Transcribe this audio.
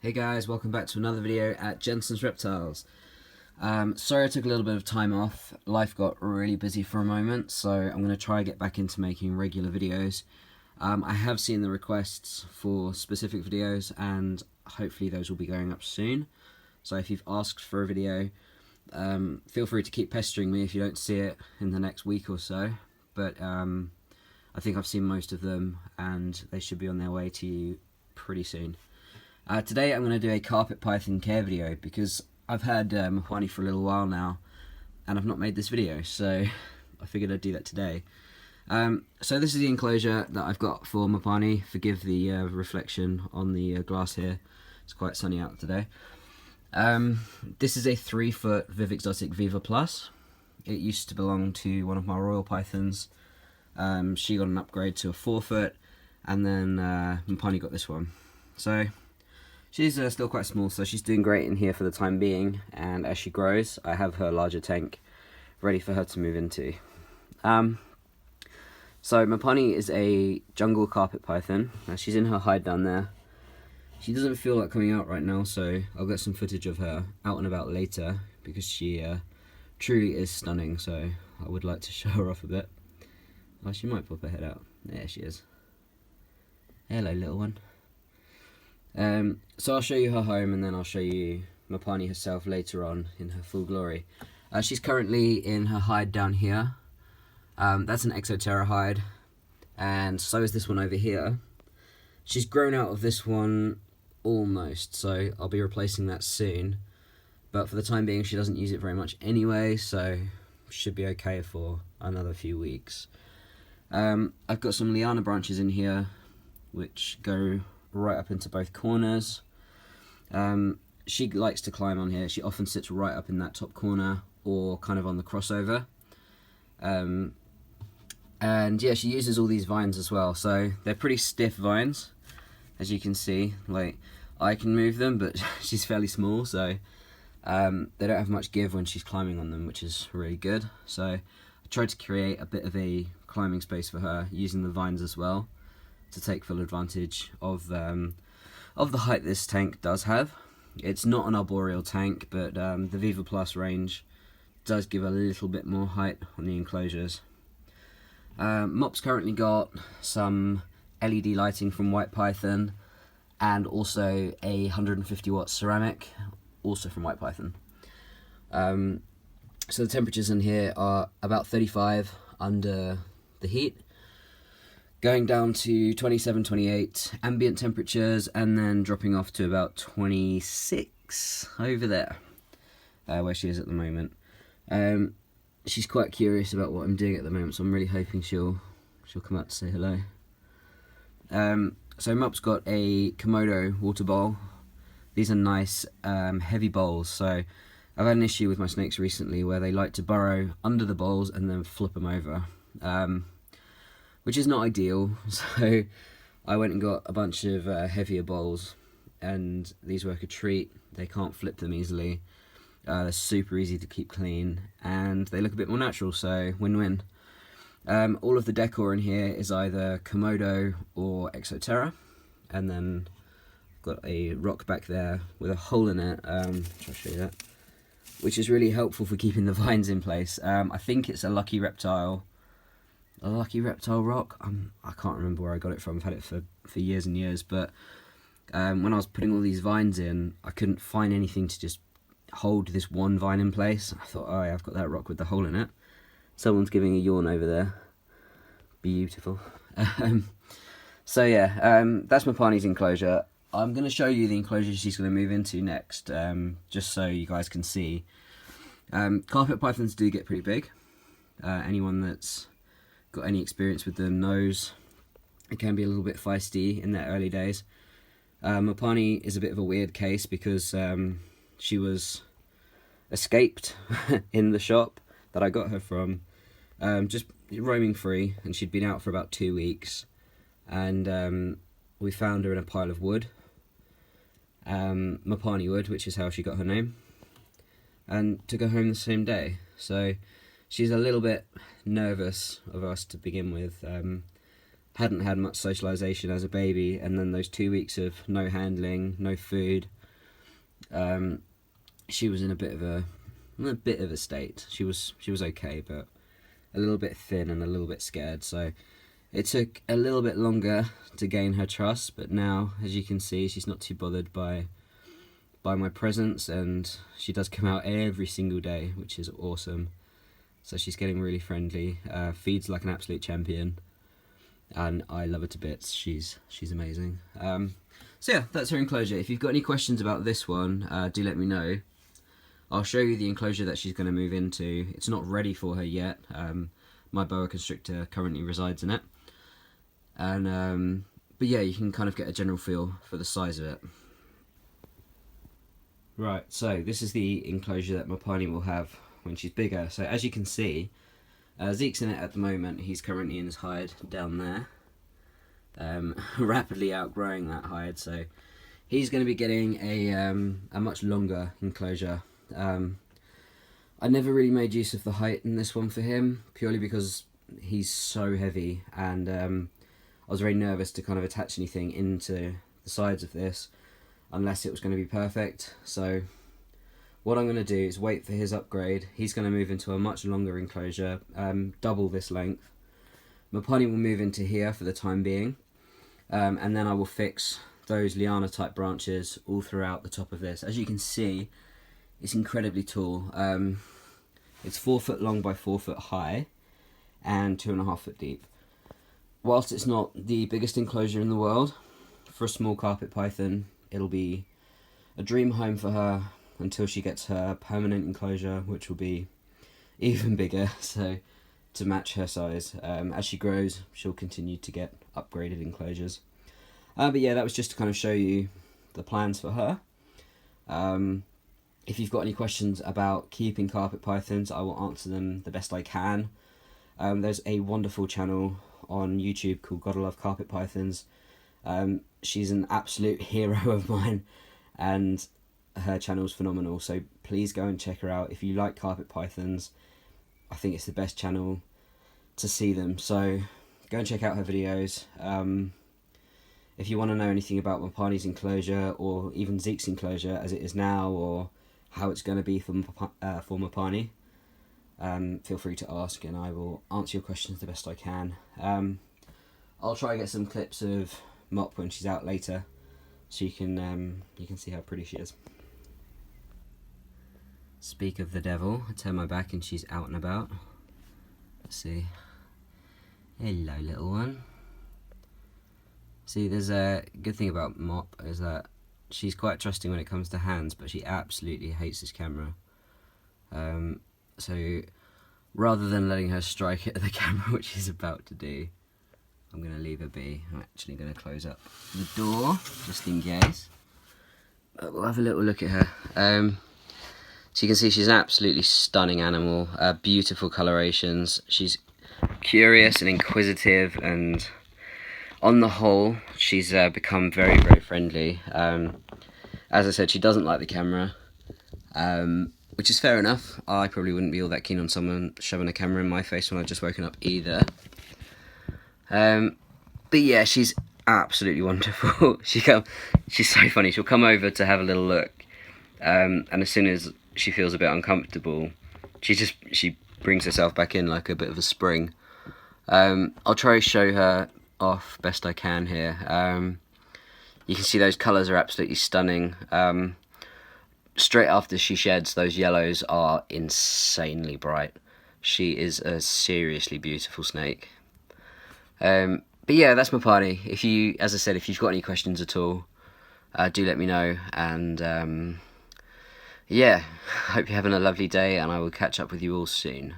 Hey guys, welcome back to another video at Jensen's Reptiles. Sorry I took a little bit of time off. Life got really busy for a moment, so I'm going to try to get back into making regular videos. I have seen the requests for specific videos and hopefully those will be going up soon. So if you've asked for a video, feel free to keep pestering me if you don't see it in the next week or so. But I think I've seen most of them and they should be on their way to you pretty soon. Today I'm going to do a carpet python care video because I've had Mapani for a little while now and I've not made this video, so I figured I'd do that today. So this is the enclosure that I've got for Mapani. Forgive the reflection on the glass here, it's quite sunny out today. This is a 3-foot Viv Exotic Viva Plus. It used to belong to one of my royal pythons. She got an upgrade to a 4-foot and then Mapani got this one. So she's still quite small, so she's doing great in here for the time being, and as she grows, I have her larger tank ready for her to move into. So Mapani is a jungle carpet python. She's in her hide down there. She doesn't feel like coming out right now, so I'll get some footage of her out and about later, because she truly is stunning, so I would like to show her off a bit. Oh, she might pop her head out. There she is. Hello, little one. So I'll show you her home and then I'll show you Mapani herself later on in her full glory. She's currently in her hide down here. That's an Exoterra hide, and so is this one over here. She's grown out of this one almost, so I'll be replacing that soon. But for the time being, she doesn't use it very much anyway, so should be okay for another few weeks. I've got some liana branches in here, which go right up into both corners. She likes to climb on here. She often sits right up in that top corner or kind of on the crossover. And yeah, she uses all these vines as well. So they're pretty stiff vines, as you can see. Like, I can move them, but she's fairly small, so they don't have much give when she's climbing on them, which is really good. So I tried to create a bit of a climbing space for her using the vines as well, to take full advantage of the height this tank does have. It's not an arboreal tank, but the Viva Plus range does give a little bit more height on the enclosures. Mop's currently got some LED lighting from White Python and also a 150 watt ceramic, also from White Python. So the temperatures in here are about 35 under the heat, going down to 27, 28 ambient temperatures, and then dropping off to about 26 over there, where she is at the moment. She's quite curious about what I'm doing at the moment, so I'm really hoping she'll come out to say hello. So Mop's got a Komodo water bowl. These are nice heavy bowls, so I've had an issue with my snakes recently where they like to burrow under the bowls and then flip them over. Which is not ideal, so I went and got a bunch of heavier bowls, and these work a treat. They can't flip them easily, they're super easy to keep clean, and they look a bit more natural, so win-win. All of the decor in here is either Komodo or Exoterra, and then I've got a rock back there with a hole in it, I'll show you that, which is really helpful for keeping the vines in place. I think it's a lucky reptile rock. I can't remember where I got it from. I've had it for years and years, but when I was putting all these vines in, I couldn't find anything to just hold this one vine in place. I thought, oh yeah, I've got that rock with the hole in it. Someone's giving a yawn over there. Beautiful. So yeah, that's Mapani's enclosure. I'm going to show you the enclosure she's going to move into next, just so you guys can see. Carpet pythons do get pretty big. Anyone that's got any experience with them knows it can be a little bit feisty in their early days. Mapani is a bit of a weird case because she was escaped in the shop that I got her from, just roaming free, and she'd been out for about 2 weeks, and we found her in a pile of wood, Mapani wood, which is how she got her name, and took her home the same day. So she's a little bit nervous of us to begin with. hadn't had much socialization as a baby, and then those 2 weeks of no handling, no food, she was in a bit of a state. She was okay, but a little bit thin and a little bit scared. So it took a little bit longer to gain her trust, but now, as you can see, she's not too bothered by my presence, and she does come out every single day, which is awesome. So she's getting really friendly, feeds like an absolute champion, and I love her to bits. She's amazing. So yeah, that's her enclosure. If you've got any questions about this one, do let me know. I'll show you the enclosure that she's going to move into. It's not ready for her yet. My boa constrictor currently resides in it. And but yeah, you can kind of get a general feel for the size of it. Right, so this is the enclosure that my pony will have when she's bigger. So as you can see, Zeke's in it at the moment. He's currently in his hide down there, rapidly outgrowing that hide. So he's going to be getting a much longer enclosure. I never really made use of the height in this one for him, purely because he's so heavy, and I was very nervous to kind of attach anything into the sides of this unless it was going to be perfect. So what I'm going to do is wait for his upgrade. He's going to move into a much longer enclosure, double this length. My pony will move into here for the time being, and then I will fix those liana type branches all throughout the top of this. As you can see, it's incredibly tall. It's 4 foot long by 4 foot high and 2.5 foot deep. Whilst it's not the biggest enclosure in the world, for a small carpet python, it'll be a dream home for her until she gets her permanent enclosure, which will be even bigger, so to match her size. As she grows, she'll continue to get upgraded enclosures. But yeah, that was just to kind of show you the plans for her. If you've got any questions about keeping carpet pythons, I will answer them the best I can. There's a wonderful channel on YouTube called Gottalovecarpetpythons. She's an absolute hero of mine, and her channel's phenomenal, so please go and check her out. If you like carpet pythons, I think it's the best channel to see them, so go and check out her videos. If you want to know anything about my pony's enclosure, or even Zeke's enclosure as it is now, or how it's going to be for my pony, feel free to ask and I will answer your questions the best I can. I'll try and get some clips of Mop when she's out later, so you can see how pretty she is. Speak of the devil, I turn my back and she's out and about. Let's see. Hello, little one. See, there's a good thing about Mop is that she's quite trusting when it comes to hands, but she absolutely hates this camera. So rather than letting her strike at the camera, which she's about to do, I'm going to leave her be. I'm actually going to close up the door, just in case. But we'll have a little look at her. So you can see she's an absolutely stunning animal, beautiful colorations. She's curious and inquisitive, and on the whole, she's become very, very friendly. As I said, she doesn't like the camera, which is fair enough. I probably wouldn't be all that keen on someone shoving a camera in my face when I've just woken up either. But yeah, she's absolutely wonderful. She's so funny. She'll come over to have a little look, and as soon as she feels a bit uncomfortable, she brings herself back in like a bit of a spring. I'll try to show her off best I can here. You can see those colours are absolutely stunning. Straight after she sheds, those yellows are insanely bright. She is a seriously beautiful snake. But yeah, that's my pony. As I said, if you've got any questions at all, do let me know. And yeah, hope you're having a lovely day, and I will catch up with you all soon.